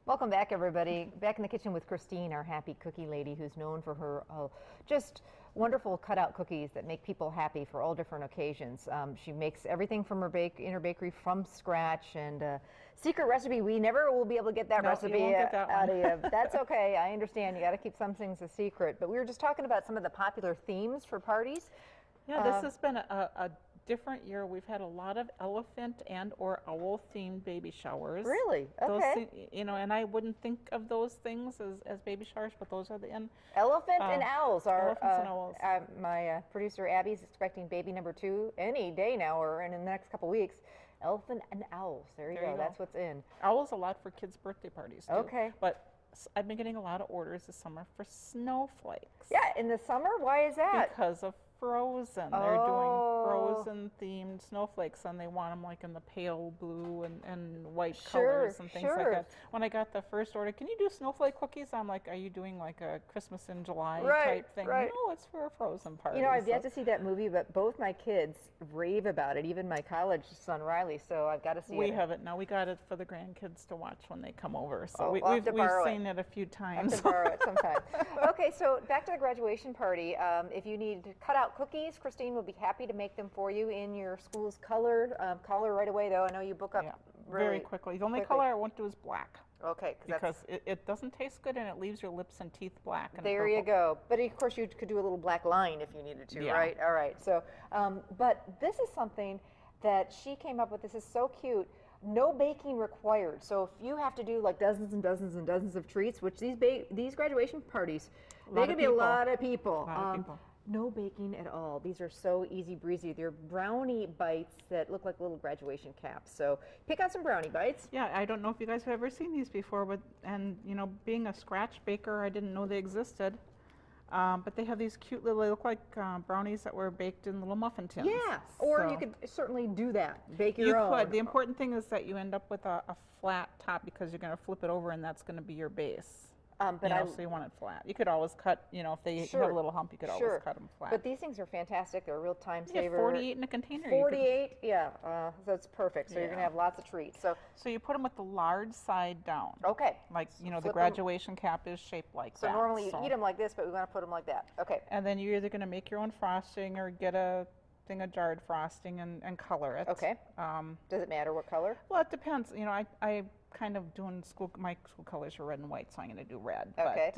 Welcome back, everybody. Back in the kitchen with Christine, our happy cookie lady, who's known for her just wonderful cutout cookies that make people happy for all different occasions. She makes everything from her in her bakery from scratch, and secret recipe, we never will be able to get that recipe out of you. That's okay. I understand. You got to keep some things a secret. But we were just talking about some of the popular themes for parties. Yeah, this has been a different year. We've had a lot of elephant and or owl themed baby showers. Really? Okay. Those, and I wouldn't think of those things as baby showers, but those are the elephant and owls are. Elephants and owls. My producer Abby's expecting baby number 2 any day now, or in the next couple weeks. Elephant and owls. There you go. That's what's in. Owls a lot for kids' birthday parties too. Okay. But I've been getting a lot of orders this summer for snowflakes. Yeah, in the summer? Why is that? Because of Frozen. They're doing Frozen themed snowflakes, and they want them like in the pale blue and white colors and things like that. When I got the first order, can you do snowflake cookies? I'm like, are you doing like a Christmas in July type thing? Right. No, it's for a Frozen party. You know, I've yet to see that movie, but both my kids rave about it, even my college son Riley, so I've got to see it. We have it now. We got it for the grandkids to watch when they come over, so we've seen it a few times. I have to borrow it sometime. Okay, so back to the graduation party. If you need to cut out cookies, Christine will be happy to make them for you in your school's color. Call her right away, though. I know you book up very quickly. The only color I won't do is black. Okay. Because it doesn't taste good, and it leaves your lips and teeth black. And there you go. But of course, you could do a little black line if you needed to, right? All right. So, but this is something that she came up with. This is so cute. No baking required. So if you have to do like dozens and dozens and dozens of treats, which these graduation parties, they could be a lot of people. No baking at all. These are so easy breezy. They're brownie bites that look like little graduation caps. So pick out some brownie bites. Yeah, I don't know if you guys have ever seen these before, but being a scratch baker, I didn't know they existed. But they have these cute little, they look like brownies that were baked in little muffin tins. Yeah, or you could certainly do that. Bake your own. You could. The important thing is that you end up with a flat top, because you're going to flip it over and that's going to be your base. So you want it flat. You could always cut, if they have a little hump, you could always cut them flat. But these things are fantastic. They're a real time saver. 48 in a container. 48, that's perfect. So you're going to have lots of treats. So you put them with the large side down. Okay. Like, the graduation cap is shaped like that. So normally you eat them like this, but we want to put them like that. Okay. And then you're either going to make your own frosting or get a thing of jarred frosting and color it. Okay. Does it matter what color? Well, it depends. I kind of doing my school colors are red and white, so I'm going to do red. Okay.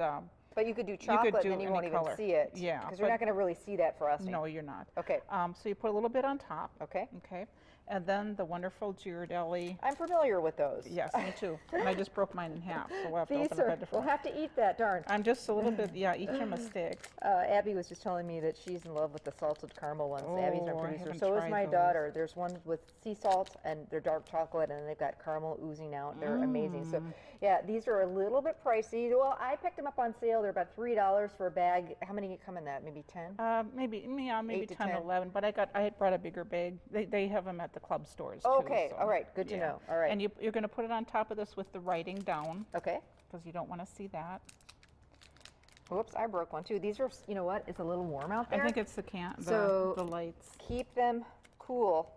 But you could do chocolate, and then you won't even see it. Yeah. Because you're not going to really see that frosting. No, you're not. Okay. So you put a little bit on top. Okay. Okay. And then the wonderful Ghirardelli. I'm familiar with those. Yes, me too. And I just broke mine in half, so we'll have to open up a different. We'll have to eat that, darn. I'm just a little bit, eat your mistakes. Abby was just telling me that she's in love with the salted caramel ones. Abby's our producer. So is my daughter. There's one with sea salt, and they're dark chocolate, and they've got caramel oozing out. They're amazing. So, yeah, these are a little bit pricey. Well, I picked them up on sale. They're about $3 for a bag. How many come in that? Maybe 10? Maybe 10, 11. But I had brought a bigger bag. They have them at the club stores. Okay, all right, good to know. All right. And you're going to put it on top of this with the writing down. Okay. Because you don't want to see that. Whoops, I broke one too. These are, you know what, it's a little warm out there. I think it's the lights. Keep them cool.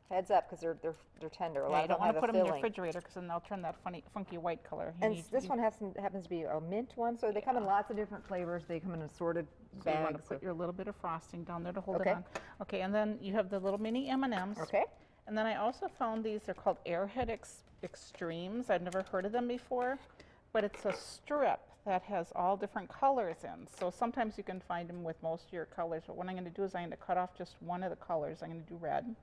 Heads up, because they're tender. A lot you don't want to put them in the refrigerator, because then they'll turn that funky white color. And this one happens to be a mint one, so they come in lots of different flavors. They come in assorted bags. You want to put your little bit of frosting down there to hold it on. Okay, and then you have the little mini M&Ms. Okay. And then I also found these, they're called Airhead Extremes. I've never heard of them before, but it's a strip that has all different colors in. So sometimes you can find them with most of your colors, but what I'm going to do is I'm going to cut off just one of the colors. I'm going to do red.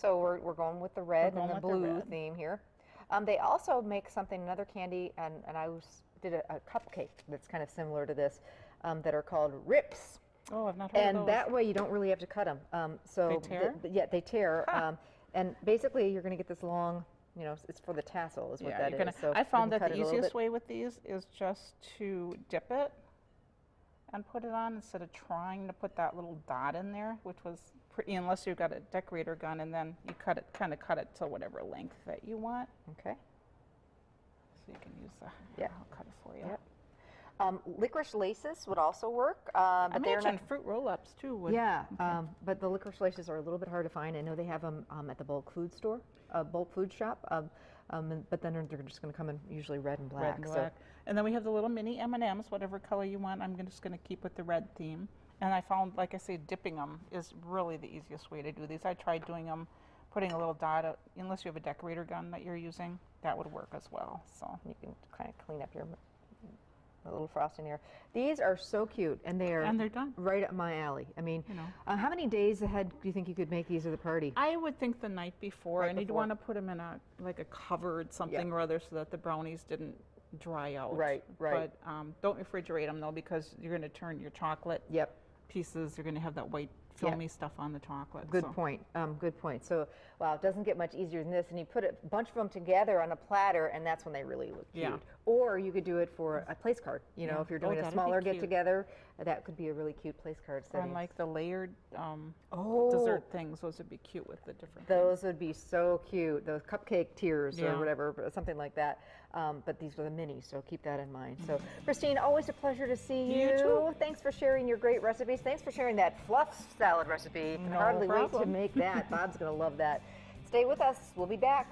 So we're going with the red and the blue theme here. They also make another candy, and I did a cupcake that's kind of similar to this, that are called Rips. Oh, I've not heard of those. And that way you don't really have to cut them. They tear? They tear. Huh. And basically you're going to get this long, it's for the tassel is what that is. So I found that the easiest way with these is just to dip it and put it on instead of trying to put that little dot in there, which was pretty, unless you've got a decorator gun, and then you kind of cut it to whatever length that you want. Okay. So you can use that. I'll cut it for you. Yep. Licorice laces would also work. But I mentioned fruit roll-ups too. But the licorice laces are a little bit hard to find. I know they have them at the bulk food store, bulk food shop. but then they're just going to come in usually red and black. Red and black. And then we have the little mini M&Ms, whatever color you want. I'm just going to keep with the red theme. And I found, like I say, dipping them is really the easiest way to do these. I tried doing them, putting a little dot, unless you have a decorator gun that you're using, that would work as well. So you can kind of clean up your little frosting here. These are so cute, and they're done. Right up my alley. I mean, how many days ahead do you think you could make these at the party? I would think the night before, and you'd want to put them in a covered something or other so that the brownies didn't dry out. Right. But don't refrigerate them though, because you're going to turn your chocolate pieces. You're going to have that white filmy stuff on the chocolate. Good point. Good point. So, wow, it doesn't get much easier than this. And you put a bunch of them together on a platter, and that's when they really look cute. Yeah. Or you could do it for a place card. You know, if you're doing a smaller get-together, that could be a really cute place card setting. And like the layered dessert things, those would be cute with the different Those would be so cute. Those cupcake tiers or whatever, something like that. But these are the minis, so keep that in mind. So, Christine, always a pleasure to see you. You too. Thanks for sharing your great recipes. Thanks for sharing that fluff salad recipe. Can hardly wait to make that. Bob's going to love that. Stay with us. We'll be back.